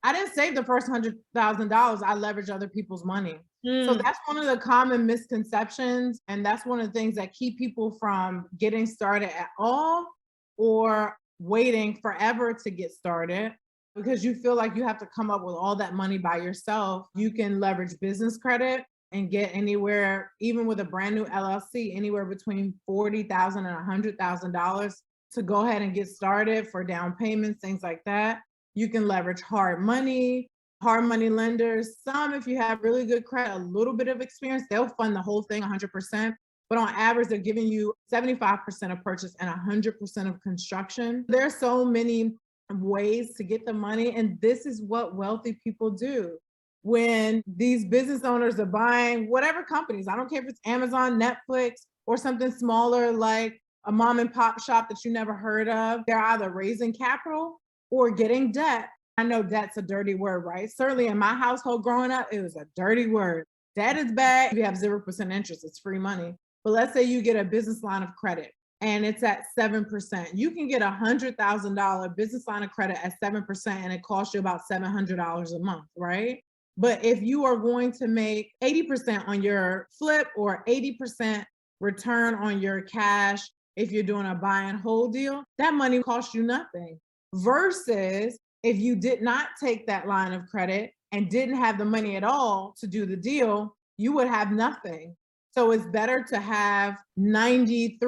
I didn't save the first $100,000. I leveraged other people's money. So Mm, that's one of the common misconceptions. And that's one of the things that keep people from getting started at all or waiting forever to get started because you feel like you have to come up with all that money by yourself. You can leverage business credit and get anywhere, even with a brand new LLC, anywhere between $40,000 and $100,000 to go ahead and get started for down payments, things like that. You can leverage hard money lenders. Some, if you have really good credit, a little bit of experience, they'll fund the whole thing 100%. But on average, they're giving you 75% of purchase and 100% of construction. There's so many ways to get the money. And this is what wealthy people do. When these business owners are buying whatever companies, I don't care if it's Amazon, Netflix, or something smaller like a mom and pop shop that you never heard of, they're either raising capital or getting debt. I know debt's a dirty word, right? Certainly in my household growing up, it was a dirty word. Debt is bad. If you have 0% interest, it's free money. But let's say you get a business line of credit and it's at 7%. You can get $100,000 business line of credit at 7% and it costs you about $700 a month, right? But if you are going to make 80% on your flip or 80% return on your cash, if you're doing a buy and hold deal, that money costs you nothing. Versus if you did not take that line of credit and didn't have the money at all to do the deal, you would have nothing. So it's better to have 93%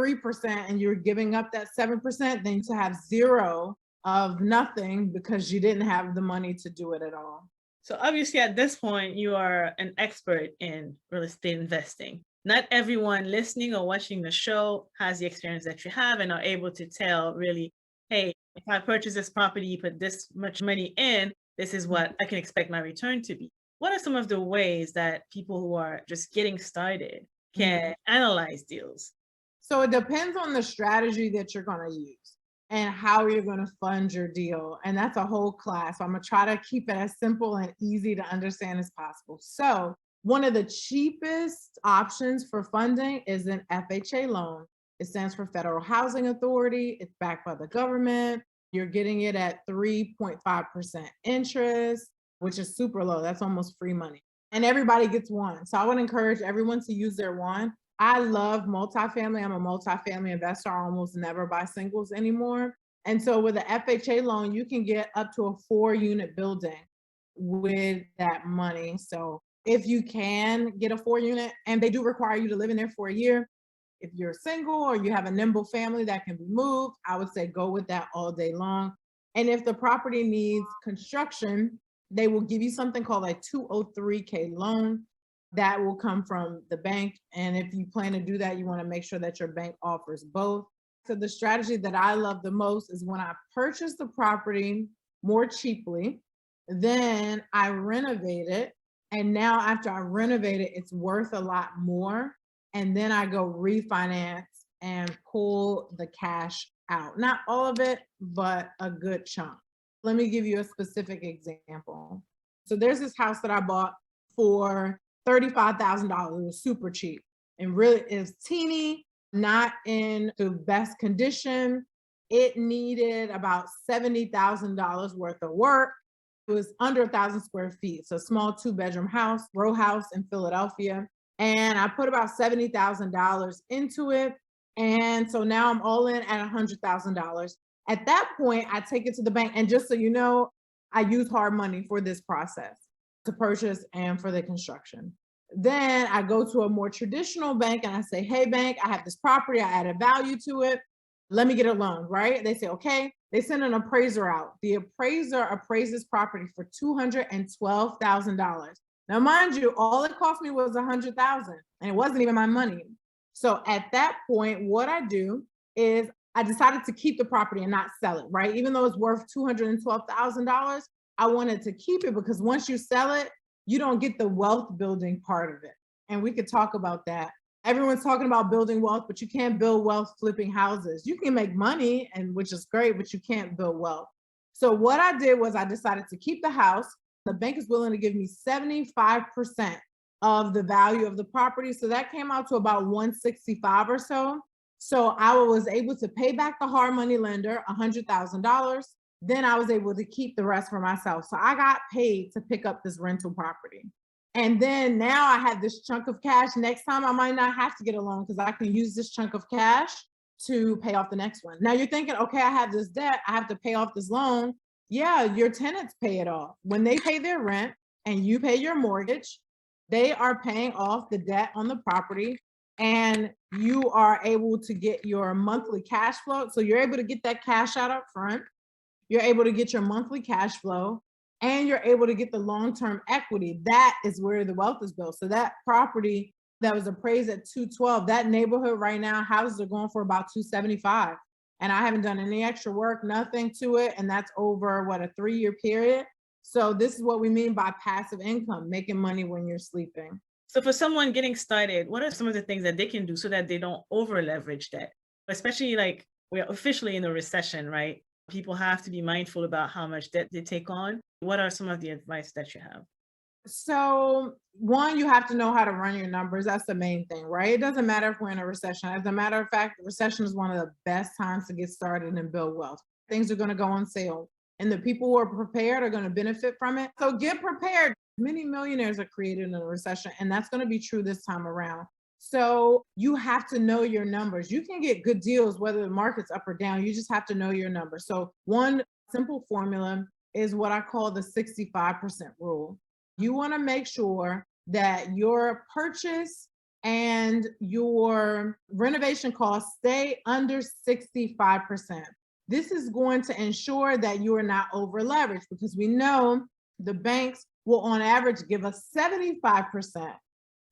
and you're giving up that 7% than to have zero of nothing because you didn't have the money to do it at all. so obviously at this point, you are an expert in real estate investing. Not everyone listening or watching the show has the experience that you have and are able to tell really, hey, if I purchase this property, put this much money in, this is what I can expect my return to be. What are some of the ways that people who are just getting started Mhm. can analyze deals? So it depends on the strategy that you're going to use and how you're going to fund your deal. And that's a whole class. So I'm going to try to keep it as simple and easy to understand as possible. So, one of the cheapest options for funding is an FHA loan. It stands for Federal Housing Authority, it's backed by the government. You're getting it at 3.5% interest, which is super low. That's almost free money. And everybody gets one. So, I would encourage everyone to use their one. I love multifamily. I'm a multifamily investor. I almost never buy singles anymore. And so with the FHA loan, you can get up to a 4 unit building with that money. So if you can get a 4 unit, and they do require you to live in there for a year, if you're single or you have a nimble family that can be moved, I would say go with that all day long. And if the property needs construction, they will give you something called a 203K loan that will come from the bank. And if you plan to do that, you want to make sure that your bank offers both. So the strategy that I love the most is when I purchase the property more cheaply, then I renovate it. And now after I renovate it, it's worth a lot more. And then I go refinance and pull the cash out. Not all of it, but a good chunk. Let me give you a specific example. So there's this house that I bought for $35,000. It was super cheap and really is teeny, not in the best condition. It needed about $70,000 worth of work. It was under 1,000 square feet. So small 2 bedroom house, row house in Philadelphia. And I put about $70,000 into it. And so now I'm all in at $100,000. At that point, I take it to the bank. And just so you know, I use hard money for this process to purchase and for the construction. Then I go to a more traditional bank and I say, hey, bank, I have this property, I added value to it. Let me get a loan, right? They say, okay. They send an appraiser out. The appraiser appraises property for $212,000. Now, mind you, all it cost me was $100,000 and it wasn't even my money. So at that point, what I do is I decided to keep the property and not sell it, right? Even though it's worth $212,000, I wanted to keep it because once you sell it, you don't get the wealth building part of it. And we could talk about that. Everyone's talking about building wealth, but you can't build wealth flipping houses. You can make money, and which is great, but you can't build wealth. So what I did was I decided to keep the house. The bank is willing to give me 75% of the value of the property. So that came out to about 165 or so. So I was able to pay back the hard money lender $100,000. then I was able to keep the rest for myself. So I got paid to pick up this rental property. And then now I have this chunk of cash. Next time I might not have to get a loan because I can use this chunk of cash to pay off the next one. Now you're thinking, okay, I have this debt, I have to pay off this loan. Yeah, your tenants pay it off. When they pay their rent and you pay your mortgage, they are paying off the debt on the property, and you are able to get your monthly cash flow. So you're able to get that cash out up front. You're able to get your monthly cash flow, and you're able to get the long-term equity. That is where the wealth is built. So that property that was appraised at 212, that neighborhood right now, houses are going for about 275. And I haven't done any extra work, nothing to it. And that's over what, a 3-year period. So this is what we mean by passive income, making money when you're sleeping. So for someone getting started, what are some of the things that they can do so that they don't over leverage debt? Especially like we're officially in a recession, right? People have to be mindful about how much debt they take on. What are some of the advice that you have? So one, you have to know how to run your numbers. That's the main thing, right? It doesn't matter if we're in a recession. As a matter of fact, the recession is one of the best times to get started and build wealth. Things are going to go on sale, and the people who are prepared are going to benefit from it. So get prepared. Many millionaires are created in a recession, and that's going to be true this time around. So you have to know your numbers. You can get good deals whether the market's up or down. You just have to know your numbers. So one simple formula is what I call the 65% rule. You want to make sure that your purchase and your renovation costs stay under 65%. This is going to ensure that you are not over leveraged, because we know the banks will on average give us 75%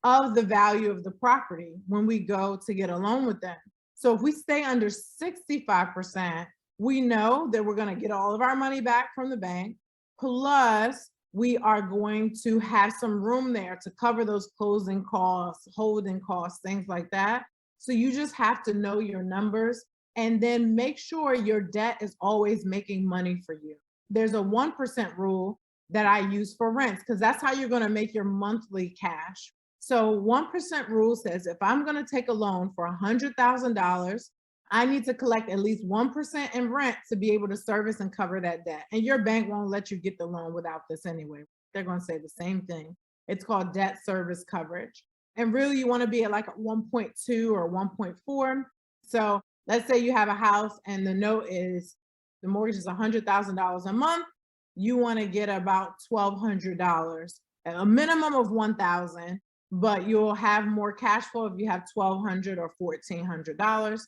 of the value of the property when we go to get a loan with them. So if we stay under 65%, we know that we're going to get all of our money back from the bank, plus we are going to have some room there to cover those closing costs, holding costs, things like that. So you just have to know your numbers, and then make sure your debt is always making money for you. There's a 1% rule that I use for rents, because that's how you're going to make your monthly cash. So 1% rule says if I'm going to take a loan for $100,000, I need to collect at least 1% in rent to be able to service and cover that debt. And your bank won't let you get the loan without this anyway. They're going to say the same thing. It's called debt service coverage. And really you want to be at like a 1.2 or 1.4. So let's say you have a house and the mortgage is $100,000 a month. You want to get about $1,200, a minimum of $1,000, but you'll have more cash flow if you have $1,200 or $1,400.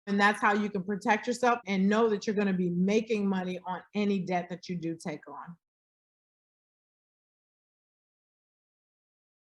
And that's how you can protect yourself and know that you're going to be making money on any debt that you do take on.